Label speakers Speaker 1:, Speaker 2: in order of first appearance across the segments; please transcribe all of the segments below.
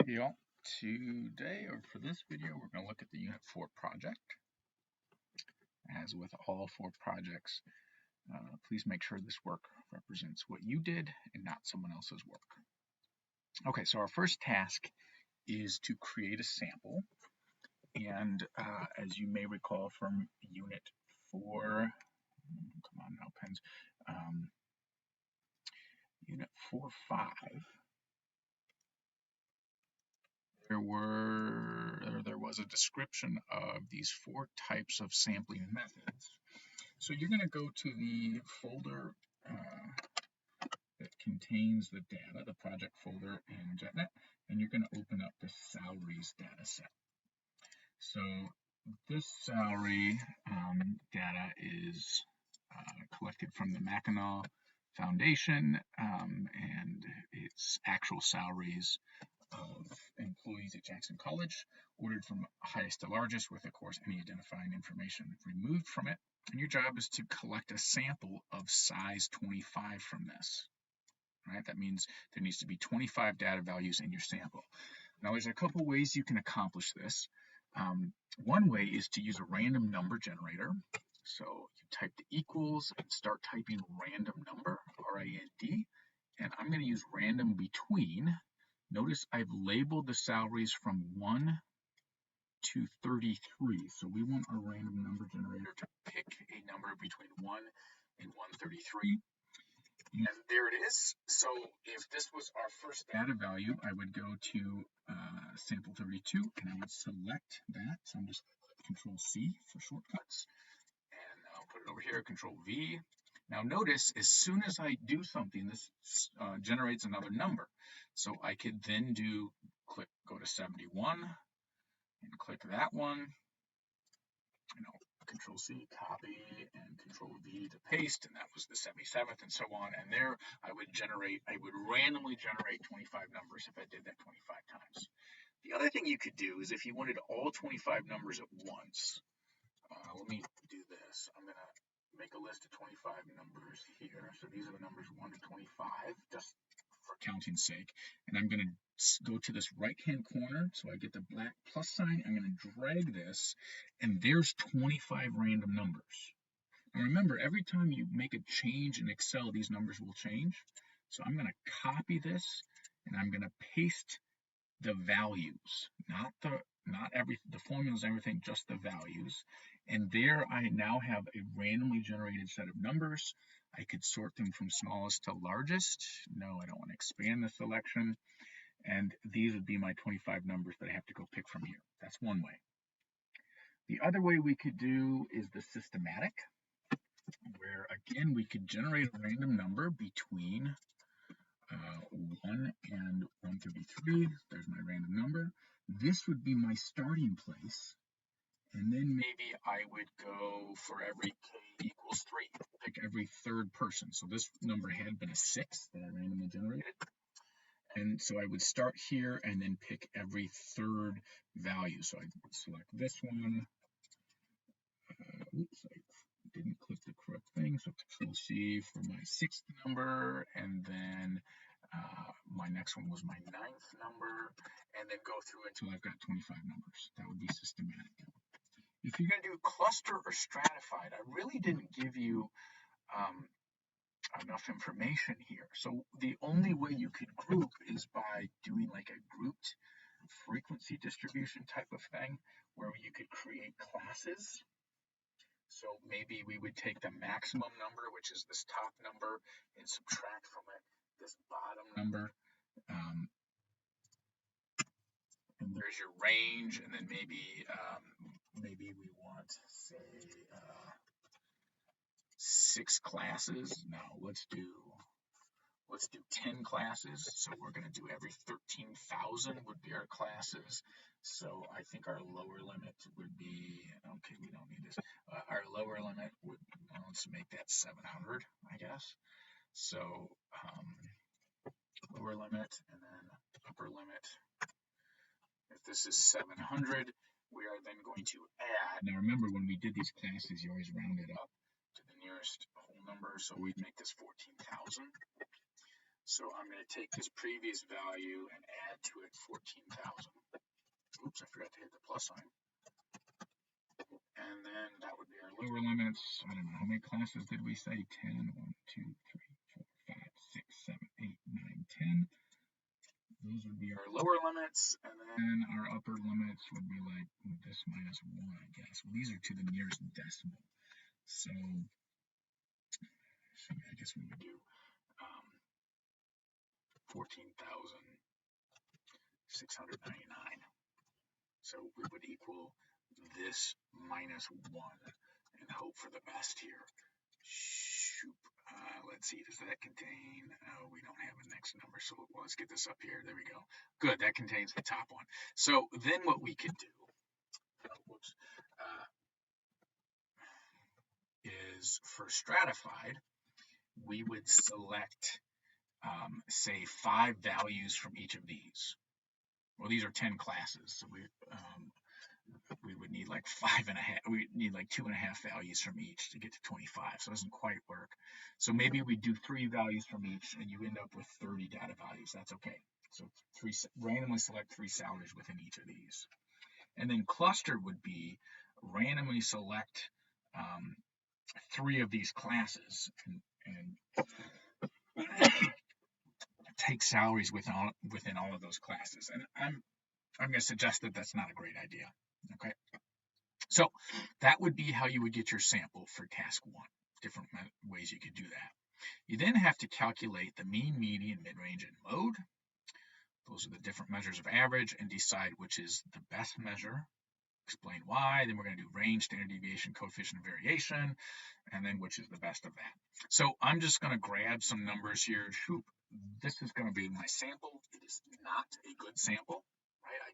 Speaker 1: y'all. Today, or for this video, we're going to look at the Unit 4 project. As with all 4 projects, please make sure this work represents what you did and not someone else's work. Okay, so our first task is to create a sample. And as you may recall from Unit 4, come on now, pens, Unit 4.5, there was a description of these 4 types of sampling methods. So you're going to go to the folder that contains the data, the project folder in JetNet, and you're going to open up the salaries data set. So this salary data is collected from the Mackinac Foundation, and it's actual salaries of employees at Jackson College, ordered from highest to largest with, of course, any identifying information removed from it. And your job is to collect a sample of size 25 from this. Right? That means there needs to be 25 data values in your sample. Now, there's a couple ways you can accomplish this. One way is to use a random number generator. So you type the equals and start typing random number, R-A-N-D, and I'm going to use random between. Notice I've labeled the salaries from 1 to 33. So we want our random number generator to pick a number between 1 and 133. And there it is. So if this was our first data value, I would go to sample 32 and I would select that. So I'm just Control C for shortcuts. And I'll put it over here, Control V. Now notice, as soon as I do something, this generates another number. So I could then go to 71 and click that one. Control C, copy, and Control V to paste, and that was the 77th, and so on. And there I would randomly generate 25 numbers if I did that 25 times. The other thing you could do is if you wanted all 25 numbers at once, let me do this. I'm going to make a list of 25 numbers here. So these are the numbers 1 to 25, just for counting's sake. And I'm going to go to this right-hand corner, so I get the black plus sign. I'm going to drag this, and there's 25 random numbers. Now remember, every time you make a change in Excel, these numbers will change. So I'm going to copy this, and I'm going to paste the values, not the formulas, everything, just the values. And there I now have a randomly generated set of numbers. I could sort them from smallest to largest. No, I don't want to expand the selection. And these would be my 25 numbers that I have to go pick from here. That's one way. The other way we could do is the systematic, where again we could generate a random number between 1 and 133. There's my random number. This would be my starting place. And then maybe I would go for every k equals 3, pick every third person. So this number had been a 6 that I randomly generated. And so I would start here and then pick every third value. So I would select this one. Oops, I didn't click the correct thing. So Control C for my 6th number. And then my next one was my 9th number. And then go through until I've got 25 numbers. That would be systematic. If you're going to do cluster or stratified, I really didn't give you enough information here. So the only way you could group is by doing like a grouped frequency distribution type of thing, where you could create classes. So maybe we would take the maximum number, which is this top number, and subtract from it this bottom number. And there's your range, and then maybe we want, say, 6 classes. No, let's do 10 classes. So we're going to do every 13,000 would be our classes. So I think our lower limit would be, okay, we don't need this. Our lower limit would, let's make that 700, I guess. So lower limit and then upper limit. If this is 700, we are then going to add. Now remember, when we did these classes, you always round it up to the nearest whole number. So we'd make this 14,000. So I'm going to take this previous value and add to it 14,000. Oops, I forgot to hit the plus sign. And then that would be our lower limits. I don't know, how many classes did we say? 10, 1, 2, 3, 4, 5, 6, 7, 8, 9, 10. Those would be our lower limits, and then our upper limits would be like this minus 1, I guess. Well, these are to the nearest decimal. So I guess we would do 14,699. So we would equal this minus 1 and hope for the best here. Shoop. Let's see, does that contain, oh, we don't have a next number, so let's get this up here. There we go. Good, that contains the top one. So then what we could do, is for stratified, we would select, say, 5 values from each of these. Well, these are 10 classes, so we would need like 5.5, we need like 2.5 values from each to get to 25, so it doesn't quite work. So maybe we do 3 values from each and you end up with 30 data values. That's okay. So randomly select 3 salaries within each of these. And then cluster would be randomly select 3 of these classes and take salaries within all of those classes. And I'm going to suggest that that's not a great idea. Okay. So that would be how you would get your sample for task 1. Different ways you could do that. You then have to calculate the mean, median, mid-range, and mode. Those are the different measures of average, and decide which is the best measure. Explain why. Then we're going to do range, standard deviation, coefficient of variation, and then which is the best of that. So I'm just going to grab some numbers here. Shoop. This is going to be my sample. It is not a good sample, right?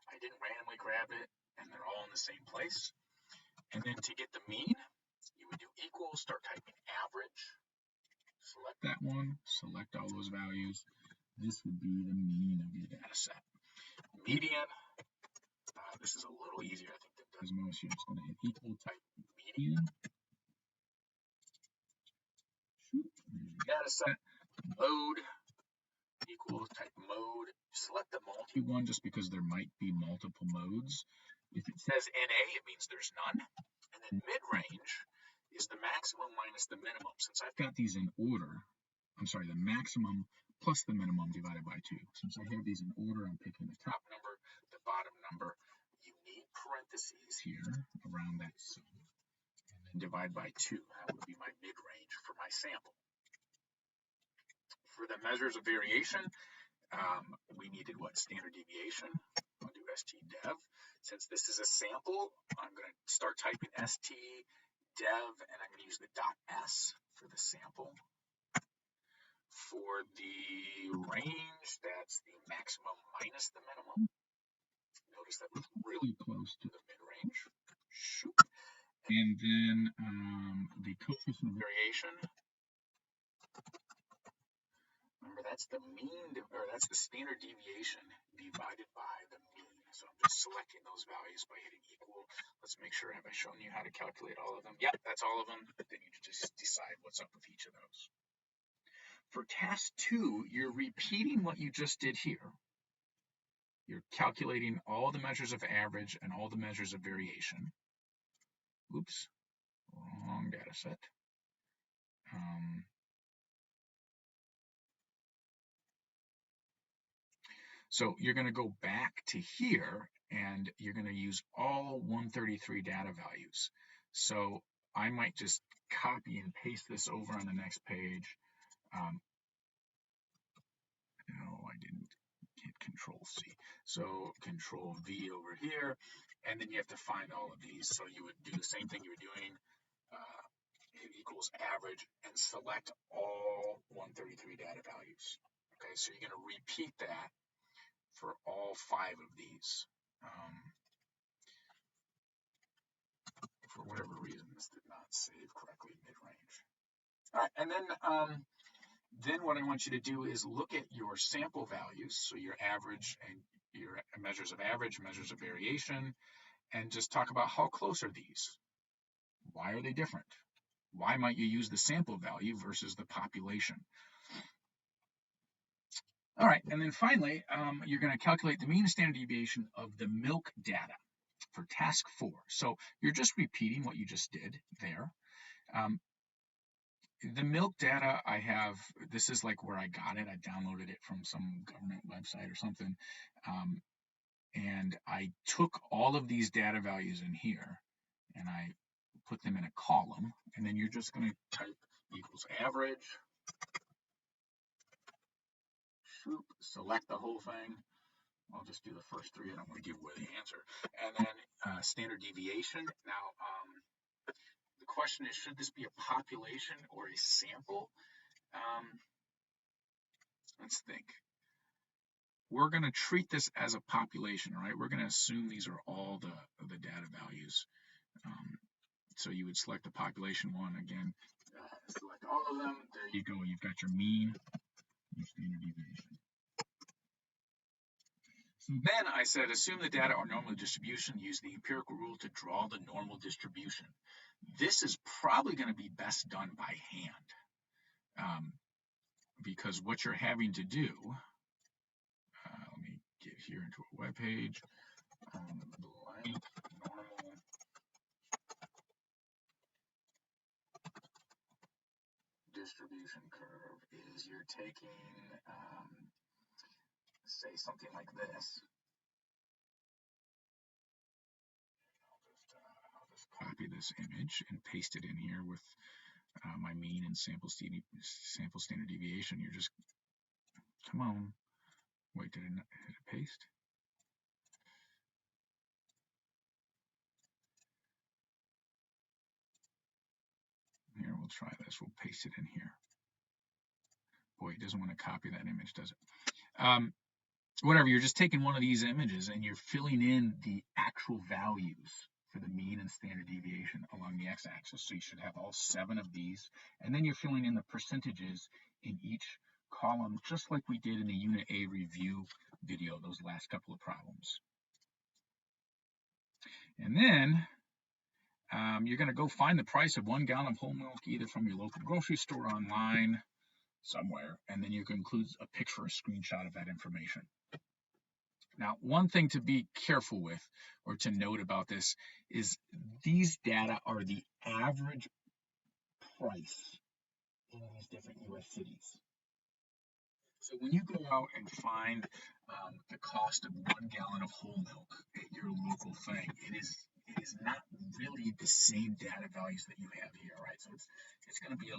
Speaker 1: I didn't randomly grab it, and they're all in the same place. And then to get the mean, you would do equal, start typing average, select that one, select all those values. This would be the mean of your data set. Median, this is a little easier, I think, than Desmos. You're just going to hit equal, type median. Data set, mode, equal, type mode. Select the multi one just because there might be multiple modes. If it says NA, it means there's none. And then mid-range is the maximum minus the minimum. Since I've got these in order, I'm sorry, the maximum plus the minimum divided by 2. Since I have these in order, I'm picking the top number, the bottom number. You need parentheses here around that sum. And then divide by 2. That would be my mid-range for my sample. For the measures of variation, we needed what? Standard deviation. I'll do stdev. Since this is a sample, I'm going to start typing stdev, and I'm going to use the .s for the sample. For the range, that's the maximum minus the minimum. Notice that was really close to the mid-range. And then the coefficient of variation. Remember, that's the mean, or that's the standard deviation divided by the mean. So I'm just selecting those values by hitting equal. Let's make sure, have I shown you how to calculate all of them? Yep, that's all of them. But then you just decide what's up with each of those. For task 2, you're repeating what you just did here. You're calculating all the measures of average and all the measures of variation. Oops, wrong data set. So you're going to go back to here, and you're going to use all 133 data values. So I might just copy and paste this over on the next page. No, I didn't hit Control C. So Control V over here, and then you have to find all of these. So you would do the same thing you were doing, hit equals average, and select all 133 data values. Okay, so you're going to repeat that for all 5 of these. For whatever reason, this did not save correctly mid-range. All right, and then what I want you to do is look at your sample values, so your average and your measures of average, measures of variation, and just talk about how close are these? Why are they different? Why might you use the sample value versus the population? All right, and then finally, you're going to calculate the mean and standard deviation of the milk data for task 4. So you're just repeating what you just did there. The milk data I have, this is like where I got it. I downloaded it from some government website or something. And I took all of these data values in here and I put them in a column. And then you're just going to type equals average. Shoop, select the whole thing. I'll just do the first 3. I don't want to give away the answer. And then standard deviation. Now, the question is, should this be a population or a sample? Let's think. We're going to treat this as a population, right? We're going to assume these are all the data values. So you would select the population one again, select all of them. There you go. You've got your mean, your standard deviation. So then I said, assume the data are normal distribution. Use the empirical rule to draw the normal distribution. This is probably going to be best done by hand, because what you're having to do. Let me get here into a web page. Blank normal distribution curve is you're taking, say something like this. I'll just copy this image and paste it in here with my mean and sample standard deviation. You're just, come on. Wait, did it paste? Here, we'll try this. We'll paste it in here. Boy, it doesn't want to copy that image, does it? Whatever, you're just taking one of these images and you're filling in the actual values for the mean and standard deviation along the x-axis. So you should have all 7 of these. And then you're filling in the percentages in each column, just like we did in the Unit A review video, those last couple of problems. And then you're going to go find the price of 1 gallon of whole milk, either from your local grocery store, online, somewhere, and then you can include a picture or a screenshot of that information. Now, one thing to be careful with or to note about this is these data are the average price in these different U.S. cities. So when you go out and find the cost of 1 gallon of whole milk at your local thing, it is not really the same data values that you have here, right? So it's going to be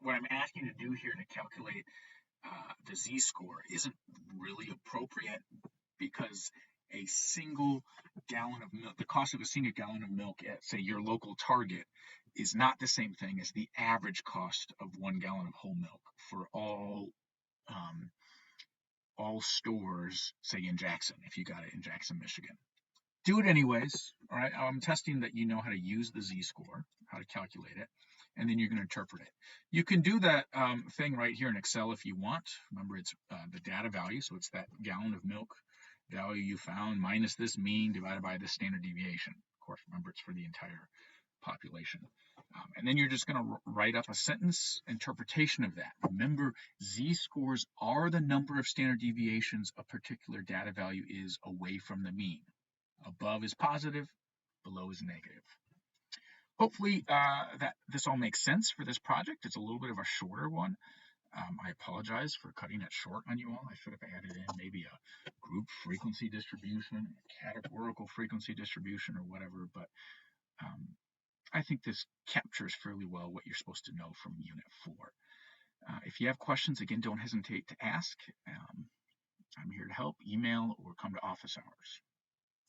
Speaker 1: what I'm asking you to do here to calculate the z-score isn't really appropriate, because a single gallon of milk, the cost of a single gallon of milk at, say, your local Target is not the same thing as the average cost of 1 gallon of whole milk for all stores, say, in Jackson, if you got it in Jackson, Michigan. Do it anyways, all right? I'm testing that you know how to use the z-score, how to calculate it, and then you're going to interpret it. You can do that thing right here in Excel if you want. Remember, it's the data value, so it's that gallon of milk value you found minus this mean divided by this standard deviation. Of course, remember, it's for the entire population. And then you're just going to write up a sentence interpretation of that. Remember, z-scores are the number of standard deviations a particular data value is away from the mean. Above is positive, below is negative. Hopefully that this all makes sense for this project. It's a little bit of a shorter one. I apologize for cutting it short on you all. I should have added in maybe a group frequency distribution, a categorical frequency distribution, or whatever, but I think this captures fairly well what you're supposed to know from Unit 4. If you have questions, again, don't hesitate to ask. I'm here to help. Email or come to office hours.